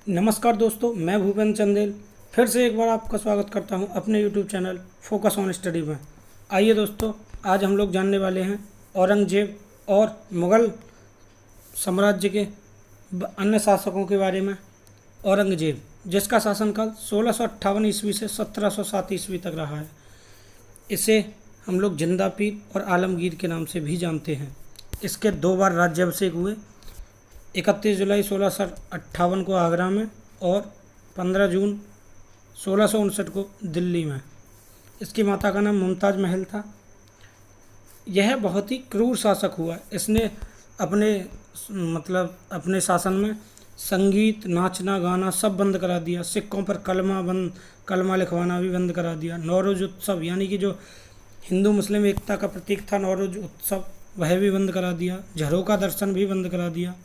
नमस्कार दोस्तों, मैं भूपेंद्र चंदेल फिर से एक बार आपका स्वागत करता हूं अपने YouTube channel focus on study में। आइए दोस्तों, आज हम लोग जानने वाले हैं औरंगजेब और मुग़ल साम्राज्य के अन्य शासकों के बारे में। औरंगजेब, जिसका शासनकाल 1658 ईस्वी से 1707 ईस्वी तक रहा है, इसे हम लोग जिंदा पीर और आलमगीर के नाम से भी जानते हैं। इसके 2 बार राज्याभिषेक हुए, 31 जुलाई 1658 को आगरा में और 15 जून 1659 को दिल्ली में। इसकी माता का नाम मुमताज़ महल था। यह बहुत ही क्रूर शासक हुआ। इसने अपने शासन में संगीत, नाचना, गाना सब बंद करा दिया। सिक्कों पर कलमा लिखवाना भी बंद करा दिया। नौरोज़ उत्सव, यानी कि जो हिंदू मुस्लिम एकता का प्रतीक था नौरोज़ उत्सव, वह भी बंद करा दिया। झरोका दर्शन भी बंद करा दिया।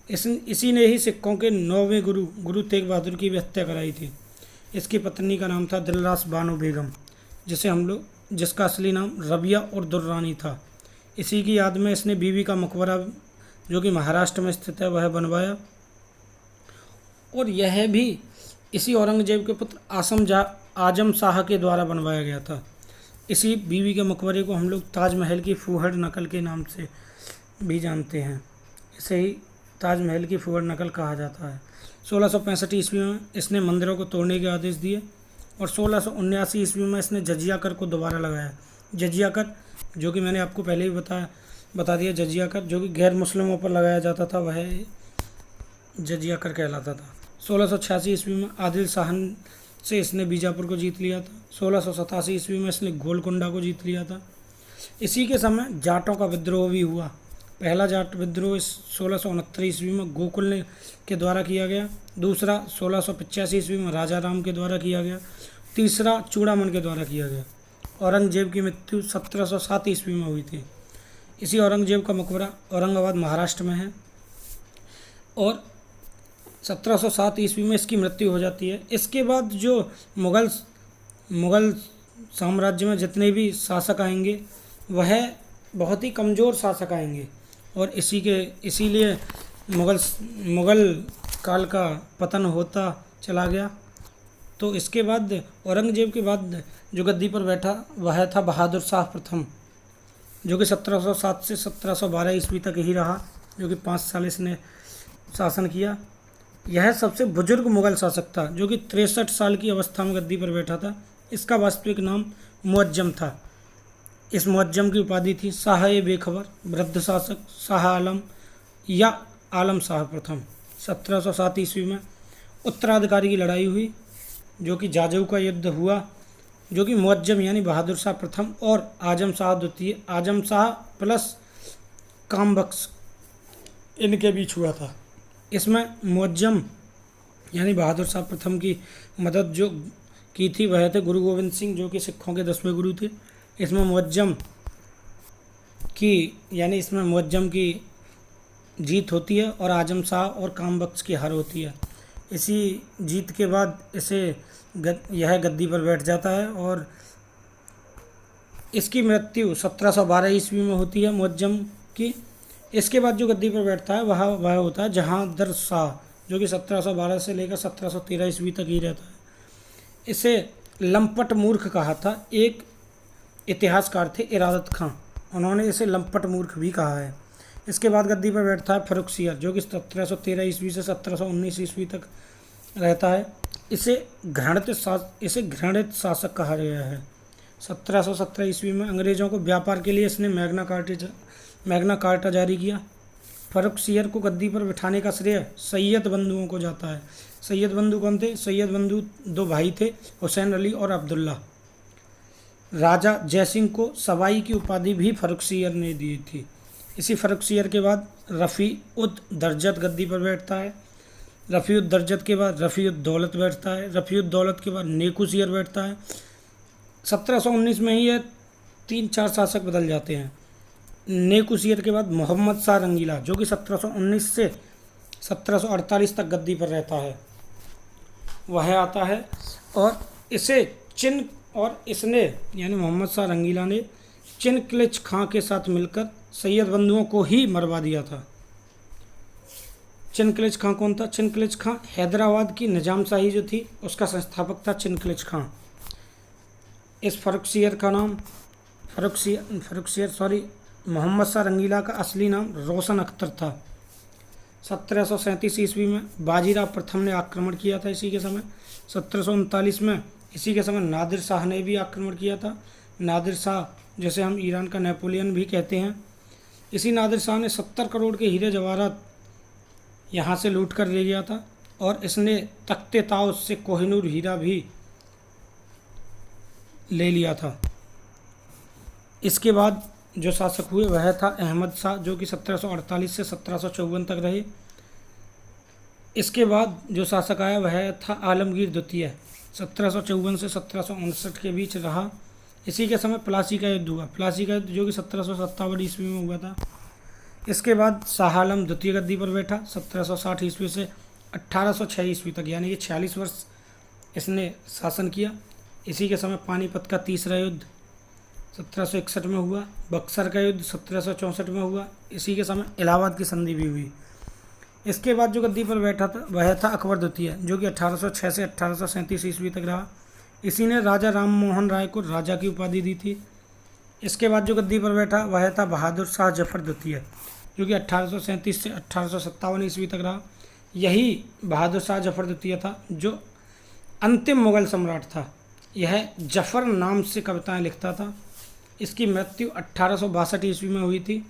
इसी ने ही सिखों के 9वें गुरु तेग बहादुर की भी हत्या कराई थी। इसकी पत्नी का नाम था दिलरास बानो बेगम, जिसका असली नाम रबिया और दुर्रानी था। इसी की याद में इसने बीवी का मकबरा, जो कि महाराष्ट्र में स्थित है, वह बनवाया। और यह भी इसी औरंगजेब के पुत्र आजम शाह के द्वारा बनवाया गया था। इसी बीवी के मकबरे को हम लोग ताजमहल की फूहड़ नकल के नाम से भी जानते हैं। इसे ही ताजमहल की फूहड़ नकल कहा जाता है। 1665 ईस्वी में इसने मंदिरों को तोड़ने के आदेश दिए और 1679 ईस्वी में इसने जजिया कर को दोबारा लगाया। जजिया कर, जो कि मैंने आपको पहले ही बता दिया, जजिया कर जो कि गैर मुस्लिमों पर लगाया जाता था, वह जजिया कर कहलाता था। 1686 ईस्वी में आदिल शाह से इसने बीजापुर को जीत लिया था। 1687 ईस्वी में इसने गोलकुंडा को जीत लिया था। इसी के समय जाटों का विद्रोह भी हुआ। पहला जाट विद्रोह 1669 ईस्वी में गोकुल के द्वारा किया गया। दूसरा 1685 ईस्वी में राजा राम के द्वारा किया गया। तीसरा चूड़ामन के द्वारा किया गया। औरंगजेब की मृत्यु 1707 ईस्वी में हुई थी। इसी औरंगजेब का मकबरा औरंगाबाद महाराष्ट्र में है और 1707 ईस्वी में इसकी मृत्यु हो जाती है। इसके बाद जो मुग़ल साम्राज्य में जितने भी शासक आएंगे, वह बहुत ही कमज़ोर शासक आएंगे और इसीलिए मुग़ल काल का पतन होता चला गया। तो इसके बाद औरंगजेब के बाद जो गद्दी पर बैठा वह था बहादुर शाह प्रथम, जो कि 1707 से 1712 ईस्वी तक ही रहा, जो कि 5 साल इसने शासन किया। यह सबसे बुजुर्ग मुग़ल शासक था, जो कि 63 साल की अवस्था में गद्दी पर बैठा था। इसका वास्तविक नाम मुअज्जम था। इस मुअज्जम की उपाधि थी शाह-ए बेखबर, वृद्ध शासक, शाह आलम या आलम शाह प्रथम। 1707 ईस्वी में उत्तराधिकारी की लड़ाई हुई, जो कि जाजऊ का युद्ध हुआ, जो कि मुअज्जम यानी बहादुर शाह प्रथम और आजम शाह द्वितीय, आजम शाह प्लस कामबख्श, इनके बीच हुआ था। इसमें मुअज्जम यानी बहादुर शाह प्रथम की मदद जो की थी वह थे गुरु गोविंद सिंह, जो कि सिखों के 10वें गुरु थे। इसमें मुअज्जम की जीत होती है और आजम शाह और कामबख्श की हार होती है। इसी जीत के बाद यह गद्दी पर बैठ जाता है और इसकी मृत्यु 1712 ईस्वी में होती है मुअज्जम की। इसके बाद जो गद्दी पर बैठता है वह होता है जहांदर शाह, जो कि 1712 से लेकर 1713 ईस्वी तक ही रहता है। इसे लंपट मूर्ख कहा था। एक इतिहासकार थे इरादत खां, उन्होंने इसे लंपट मूर्ख भी कहा है। इसके बाद गद्दी पर बैठता है फर्रुखसियर, जो कि 1713 ईस्वी से 1719 ईस्वी तक रहता है। इसे घृणित शासक कहा गया है। 1717 ईस्वी में अंग्रेज़ों को व्यापार के लिए इसने मैग्ना कार्टा जारी किया। फर्रुखसियर को गद्दी पर बिठाने का श्रेय सैयद बंधुओं को जाता है। सैयद बंधु कौन थे? सैयद बंधु 2 भाई थे, हुसैन अली और अब्दुल्ला। राजा जयसिंह को सवाई की उपाधि भी फर्रुखसियर ने दी थी। इसी फर्रुखसियर के बाद रफ़ी-उद-दरजत गद्दी पर बैठता है। रफ़ी-उद-दरजत के बाद रफ़ी-उद-दौलत बैठता है। रफ़ी-उद-दौलत के बाद नेकुसियर बैठता है। 1719 में ही यह 3-4 शासक बदल जाते हैं। नेकुसियर के बाद मोहम्मद शाह रंगीला, जो कि 1719 से 1748 तक गद्दी पर रहता है, वह आता है और इसने यानी मोहम्मद शाह रंगीला ने चिनक्लिच खां के साथ मिलकर सैयद बंधुओं को ही मरवा दिया था। चिनकलिज खां कौन था? चिनकलिज खां हैदराबाद की निजामशाही जो थी उसका संस्थापक था चिनकलिज खां। इस फर्रुखसियर का नाम मोहम्मद शाह रंगीला का असली नाम रोशन अख्तर था। 1737 ईस्वी में बाजीराव प्रथम ने आक्रमण किया था इसी के समय। 1739 में इसी के समय नादिर शाह ने भी आक्रमण किया था। नादिर शाह जैसे हम ईरान का नेपोलियन भी कहते हैं। इसी नादिर शाह ने 70 करोड़ के हीरे जवाहरात यहाँ से लूट कर ले गया था और इसने तख्ते ताउस से कोहिनूर हीरा भी ले लिया था। इसके बाद जो शासक हुए वह था अहमद शाह, जो कि 1748 से 1754 तक रहे। इसके बाद जो शासक आया वह था आलमगीर द्वितीय, 1754 से 1759 के बीच रहा। इसी के समय प्लासी का युद्ध हुआ। प्लासी का युद्ध जो कि 1757 ईस्वी में हुआ था। इसके बाद शाह आलम द्वितीय गद्दी पर बैठा 1760 ईस्वी से 1806 ईस्वी तक, यानी कि 46 वर्ष इसने शासन किया। इसी के समय पानीपत का तीसरा युद्ध 1761 में हुआ। बक्सर का युद्ध 1764 में हुआ। इसी के समय इलाहाबाद की संधि भी हुई। इसके बाद जो गद्दी पर बैठा था वह था अकबर द्वितीय, जो कि 1806 से 1837 ईस्वी तक रहा। इसी ने राजा राम मोहन राय को राजा की उपाधि दी थी। इसके बाद जो गद्दी पर बैठा वह था बहादुर शाह जफर द्वितीय, जो कि 1837 से 1857 ईस्वी तक रहा। यही बहादुर शाह जफर द्वितीय था जो अंतिम मुगल सम्राट था। यह जफर नाम से कविताएं लिखता था। इसकी मृत्यु 1862 ईस्वी में हुई थी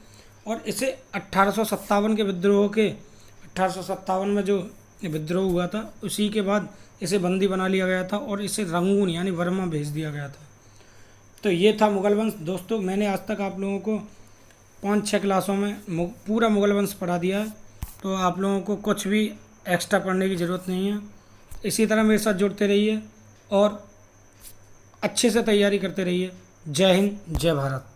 और इसे 1857 के विद्रोह के 1857 में जो विद्रोह हुआ था उसी के बाद इसे बंदी बना लिया गया था और इसे रंगून यानी बर्मा भेज दिया गया था। तो ये था मुगल वंश। दोस्तों, मैंने आज तक आप लोगों को 5-6 क्लासों में पूरा मुगल वंश पढ़ा दिया है, तो आप लोगों को कुछ भी एक्स्ट्रा पढ़ने की ज़रूरत नहीं है। इसी तरह मेरे साथ जुड़ते रहिए और अच्छे से तैयारी करते रहिए। जय हिंद, जय भारत।